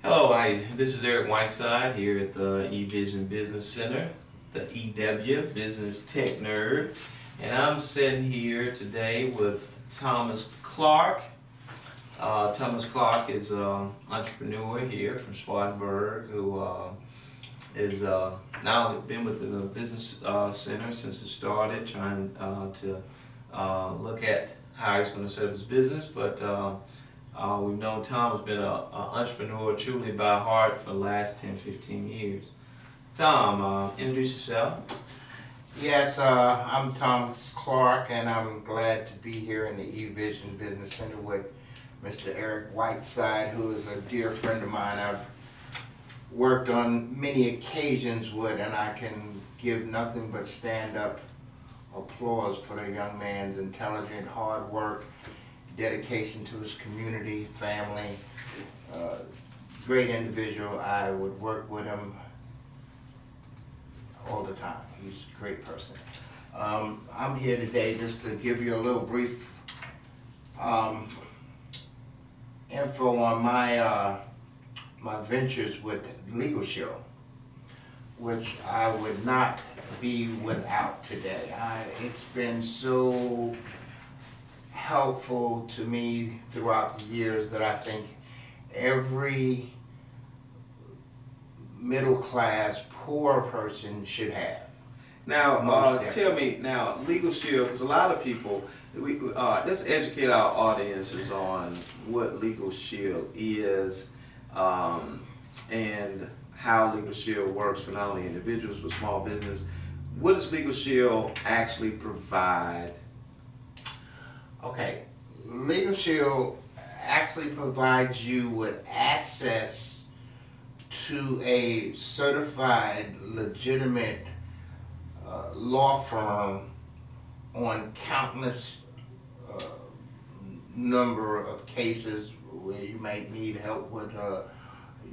Hello, this is Eric Whiteside here at the eVision Business Center, the EWTechNerd, and I'm sitting here today with Thomas Clark. Thomas Clark is an entrepreneur here from Spartanburg who is now been with the Business Center since it started, trying to look at how he's going to set up his business, but we've known Tom has been an entrepreneur truly by heart for the last 10-15 years. Tom, introduce yourself. Yes, I'm Thomas Clark, and I'm glad to be here in the eVision Business Center with Mr. Eric Whiteside, who is a dear friend of mine. I've worked on many occasions with, and I can give nothing but stand-up applause for the young man's intelligent, hard work, dedication to his community, family. Great individual. I would work with him all the time. He's a great person. I'm here today just to give you a little brief info on my ventures with Legal Shield, which I would not be without today. It's been so helpful to me throughout the years that I think every middle class poor person should have. Now, tell me now, Legal Shield, because a lot of people, let's educate our audiences on what Legal Shield is and how Legal Shield works for not only individuals but small business. What does Legal Shield actually provide? Okay, Legal Shield actually provides you with access to a certified, legitimate law firm on countless number of cases where you might need help with,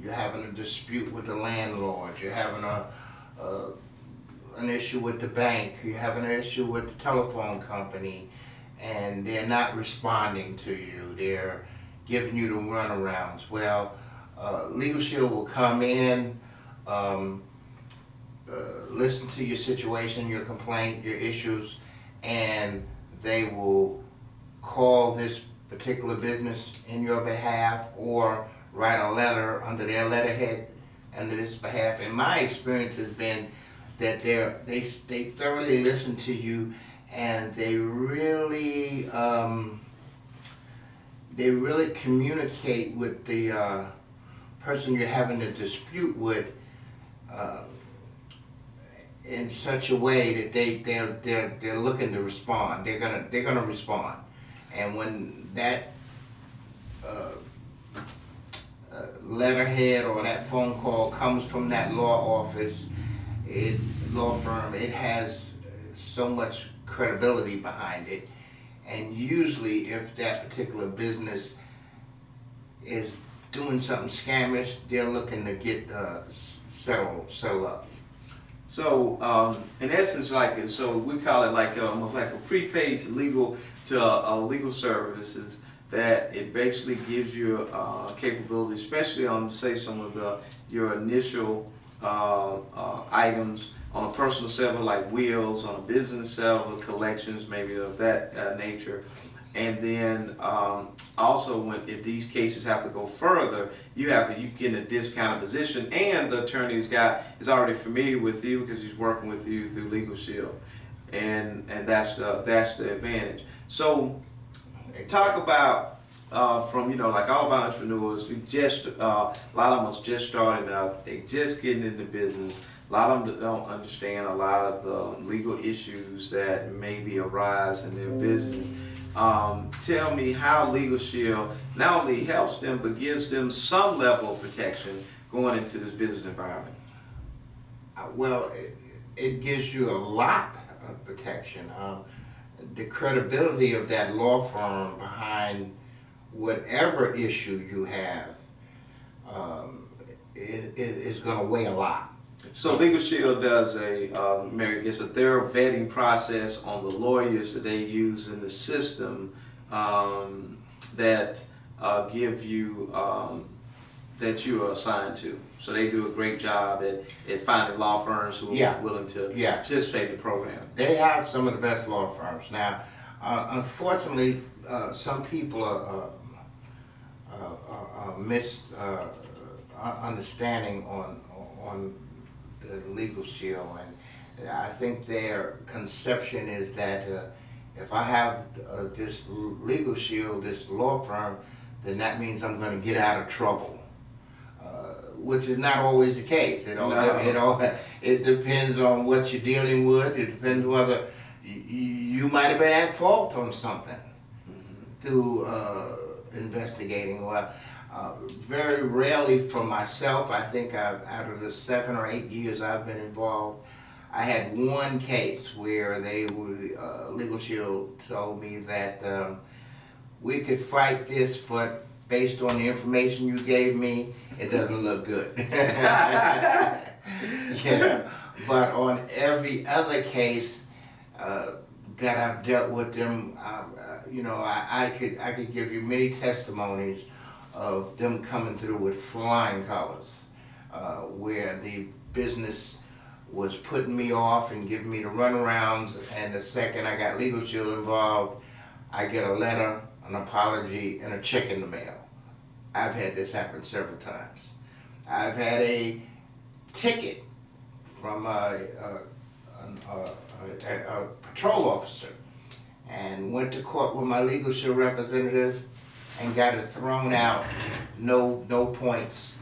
you're having a dispute with the landlord, you're having an issue with the bank, you're having an issue with the telephone company, and they're not responding to you. They're giving you the runarounds. Well, Legal Shield will come in, listen to your situation, your complaint, your issues, and they will call this particular business in your behalf or write a letter under their letterhead under this behalf. And my experience has been that they thoroughly listen to you, and they really communicate with the person you're having a dispute with in such a way that they're looking to respond. They're gonna respond, and when that letterhead or that phone call comes from that law firm, it has so much credibility behind it. And usually if that particular business is doing something scamish, they're looking to get settle up. So in essence, so we call it like a prepaid legal services, that it basically gives you capability, especially on, say, some of your initial items on a personal level, like wills, on a business level, collections, maybe of that nature. And then also, if these cases have to go further, you get in a discounted position, and the attorney is already familiar with you because he's working with you through Legal Shield, and that's the advantage. So, talk about from like all of our entrepreneurs, a lot of them are just starting out, they just getting into business. A lot of them don't understand a lot of the legal issues that maybe arise in their business. Tell me how Legal Shield not only helps them but gives them some level of protection going into this business environment. Well, it gives you a lot of protection. The credibility of that law firm behind whatever issue you have is going to weigh a lot. So Legal Shield does a thorough vetting process on the lawyers that they use in the system that give you that you are assigned to. So they do a great job at finding law firms who are Yeah. willing to Yeah. participate in the program. They have some of the best law firms. Now, unfortunately, some people are misunderstanding on the Legal Shield, and I think their conception is that if I have this Legal Shield, this law firm, then that means I'm going to get out of trouble. Which is not always the case. It depends on what you're dealing with. It depends whether you might have been at fault on something through investigating. Well, very rarely for myself. I think out of the 7 or 8 years I've been involved, I had one case where Legal Shield told me that we could fight this, but based on the information you gave me, it doesn't look good. Yeah. But on every other case that I've dealt with them, I could give you many testimonies of them coming through with flying colors, where the business was putting me off and giving me the runarounds, and the second I got Legal Shield involved, I get a letter, an apology, and a check in the mail. I've had this happen several times. I've had a ticket from a patrol officer and went to court with my Legal Shield representative and got it thrown out. No points,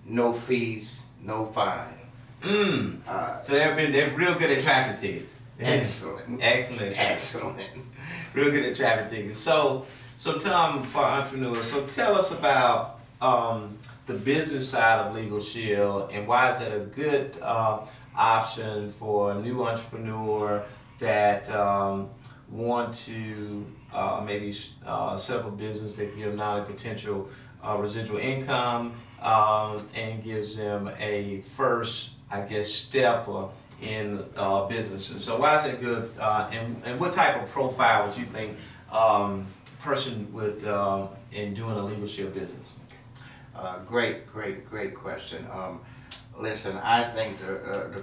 no fees, no fine. So they're real good at traffic tickets. Excellent. Excellent. Excellent. Real good at traffic tickets. So Tom, for entrepreneurs, so tell us about the business side of Legal Shield and why is that a good option for a new entrepreneur that want to maybe set up a business that gives them not a potential residual income and gives them a first, I guess, step in business. And so why is that good? And what type of profile would you think person would in doing a Legal Shield business? Great question. Listen, I think the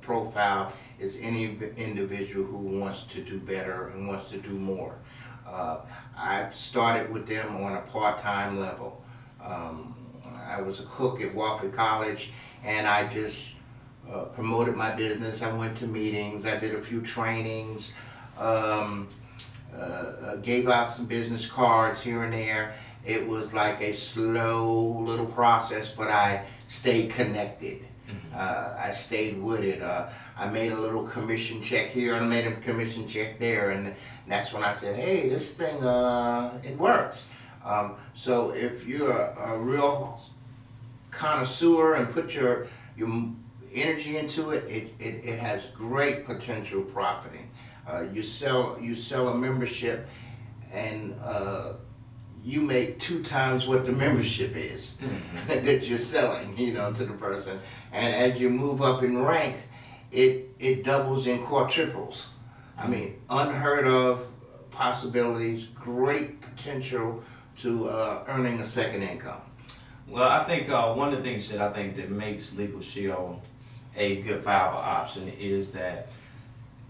profile is any individual who wants to do better and wants to do more. I've started with them on a part-time level. I was a cook at Wofford College, and I just promoted my business. I went to meetings, I did a few trainings, gave out some business cards here and there. It was like a slow little process, but I stayed connected. I stayed with it. I made a little commission check here and I made a commission check there, and that's when I said, hey, this thing, it works. So if you're a real connoisseur and put your energy into it, it has great potential profiting. You sell a membership, and you make 2 times what the membership is that you're selling, to the person. And as you move up in ranks, it doubles and quadruples. I mean, unheard of possibilities, great potential to earning a second income. Well, I think one of the things that I think that makes Legal Shield a good viable option is that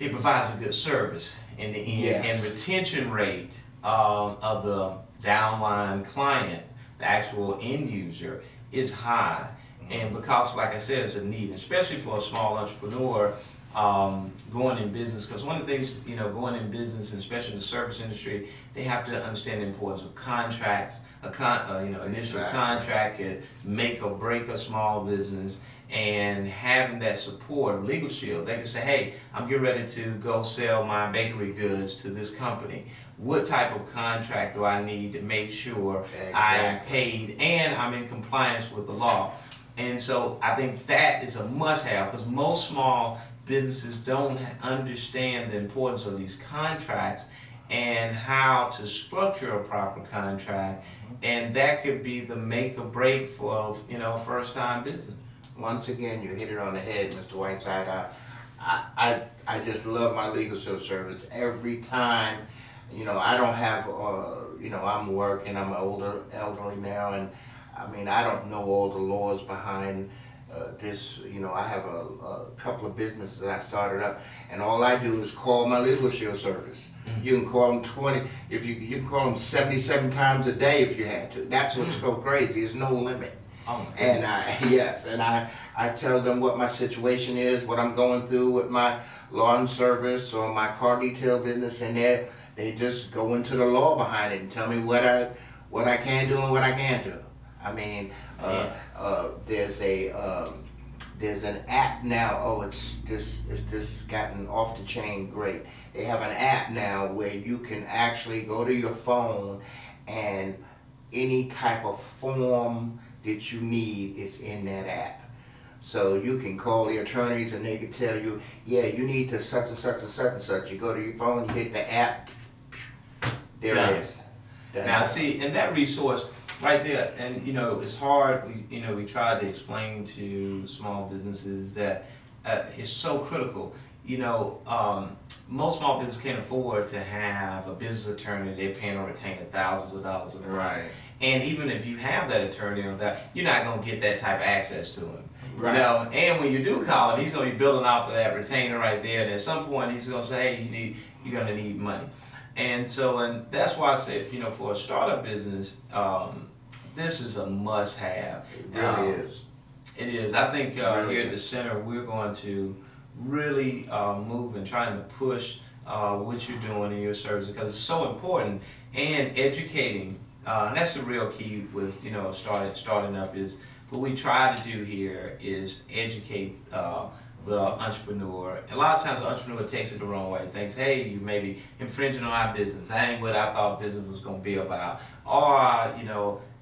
it provides a good service in the end, Yes. and retention rate of the downline client, the actual end user, is high. And because, like I said, it's a need, especially for a small entrepreneur going in business. Because one of the things, going in business, and especially in the service industry, they have to understand the importance of contracts. Initial Exactly. contract can make or break a small business. And having that support of Legal Shield, they can say, hey, I'm getting ready to go sell my bakery goods to this company. What type of contract do I need to make sure I am paid and I'm in compliance with the law? And so I think that is a must-have, because most small businesses don't understand the importance of these contracts and how to structure a proper contract, and that could be the make or break for first-time business. Once again, you hit it on the head, Mr. Whiteside. I just love my Legal Shield service. Every time, I don't have I'm working, I'm elderly now, and I mean, I don't know all the laws behind this. I have a couple of businesses that I started up, and all I do is call my legal shield service. You can call them 20, if you can call them 77 times a day if you had to. That's what's so crazy. There's no limit. Oh, And I tell them what my situation is, what I'm going through with my lawn service or my car detail business, and they just go into the law behind it and tell me what I can do and what I can't do. I mean, there's an app now. Oh, it's just gotten off the chain great. They have an app now where you can actually go to your phone, and any type of form that you need is in that app. So you can call the attorneys and they can tell you, yeah, you need to such and such and such and such. You go to your phone, you hit the app, there it is. Done. Now see, and that resource right there, and it's hard. We try to explain to small businesses that it's so critical. Most small businesses can't afford to have a business attorney they're paying or retaining thousands of dollars a month. Right. And even if you have that attorney or that, you're not gonna get that type of access to him. Right. And when you do call him, he's gonna be building off of that retainer right there. And at some point, he's gonna say, "Hey, you're gonna need money." And that's why I said, for a startup business, this is a must-have. It really is. It is. I think really here at the center, we're going to really move and trying to push what you're doing in your service because it's so important, and educating. And that's the real key with starting up is what we try to do here is educate the entrepreneur. A lot of times the entrepreneur takes it the wrong way. Thinks, hey, you may be infringing on our business. That ain't what I thought business was going to be about. Or,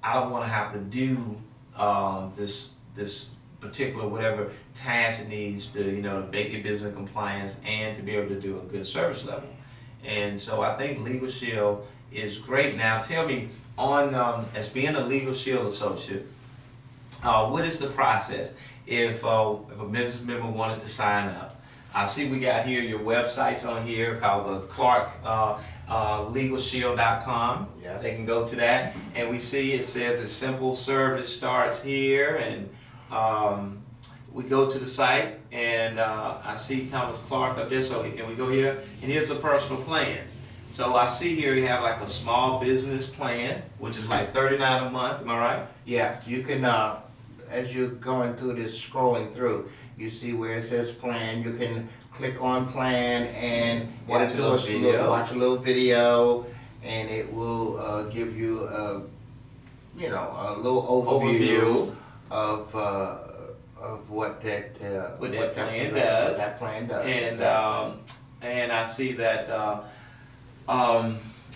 I don't want to have to do this particular whatever task it needs to, to make your business compliance and to be able to do a good service level. And so I think Legal Shield is great. Now tell me, as being a Legal Shield associate, what is the process if a business member wanted to sign up? I see we got here your websites on here called the ClarkLegalShield.com. Yes. They can go to that, and we see it says a simple service starts here, and we go to the site, and I see Thomas Clark up there, and we go here, and here's the personal plans. So I see here you have like a small business plan, which is like $39 a month, am I right? Yeah, you can, as you're going through this, scrolling through, you see where it says plan. You can click on plan and Watch a little video. Watch a little video, and it will give you a little overview of what that plan does. And I see that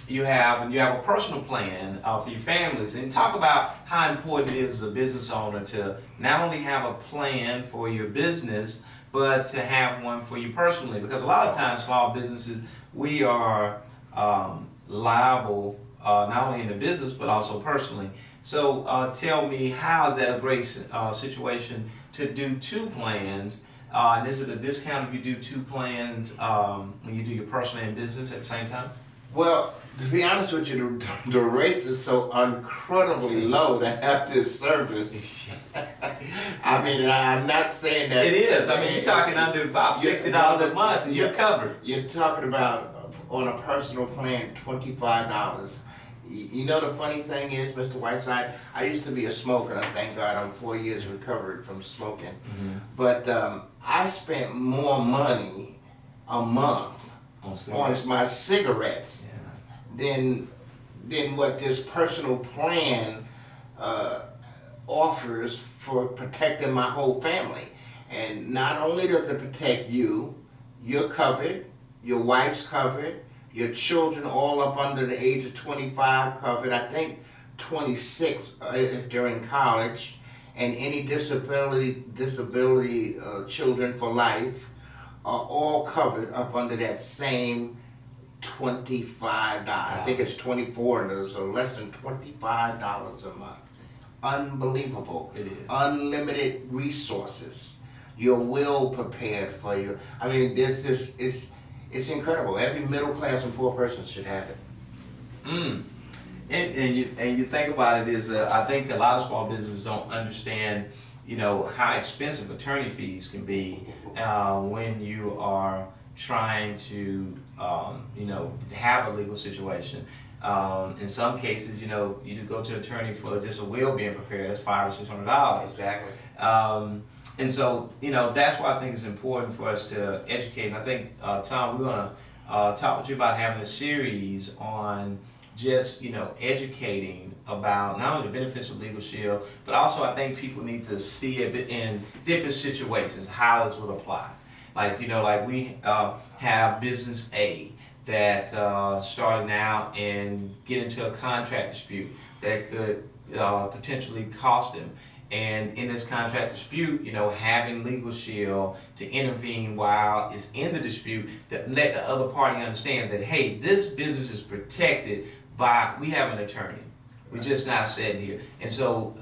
you have a personal plan for your families, and talk about how important it is as a business owner to not only have a plan for your business, but to have one for you personally, because a lot of times small businesses, we are liable not only in the business but also personally. So tell me, how is that a great situation to do two plans? And is it a discount if you do two plans when you do your personal and business at the same time? Well, to be honest with you, the rates are so incredibly low to have this service. I mean, I'm not saying that... It is. I mean, you're talking under about $60 a month and you're covered. You're talking about, on a personal plan, $25. The funny thing is, Mr. Whiteside, I used to be a smoker. Thank God I'm 4 years recovered from smoking. Mm-hmm. But I spent more money a month on my cigarettes than what this personal plan offers for protecting my whole family. And not only does it protect you, you're covered, your wife's covered, your children all up under the age of 25 covered, I think 26 if they're in college, and any disability children for life are all covered up under that same $25. I think it's $24, so less than $25 a month. Unbelievable. It is. Unlimited resources. Your will prepared for you. I mean, it's incredible. Every middle class and poor person should have it. And you think about it is I think a lot of small businesses don't understand, you know, how expensive attorney fees can be when you are trying to, you know, have a legal situation. In some cases, you know, you go to an attorney for just a will being prepared. That's $500 or $600. Exactly. And so, you know, that's why I think it's important for us to educate. And I think, Tom, we're gonna talk with you about having a series on just, you know, educating about not only the benefits of Legal Shield, but also I think people need to see it in different situations, how this would apply. Like, you know, like we have business A that starting out and get into a contract dispute that could potentially cost them. And in this contract dispute, you know, having Legal Shield to intervene while it's in the dispute to let the other party understand that, hey, this business is protected by, we have an attorney. We're just not sitting here. And so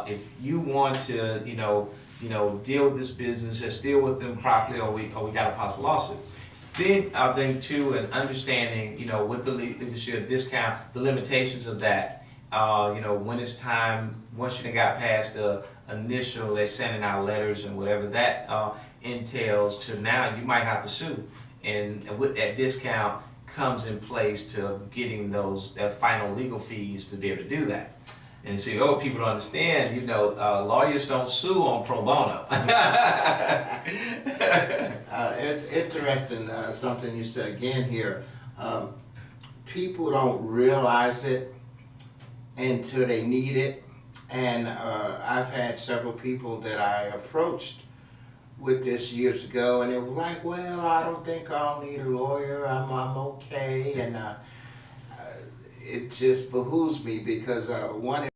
if you want to, you know, deal with this business, just deal with them properly, or we got a possible lawsuit. Then I think too, an understanding, you know, with the Legal Shield discount, the limitations of that. You know, when it's time, once you got past the initial, they're sending out letters and whatever that entails, to now you might have to sue. And with that discount comes in place to getting that final legal fees to be able to do that. And see, people don't understand, you know, lawyers don't sue on pro bono. It's interesting, something you said again here. People don't realize it until they need it. And I've had several people that I approached with this years ago, and they were like, well, I don't think I'll need a lawyer, I'm okay. And it just behooves me because one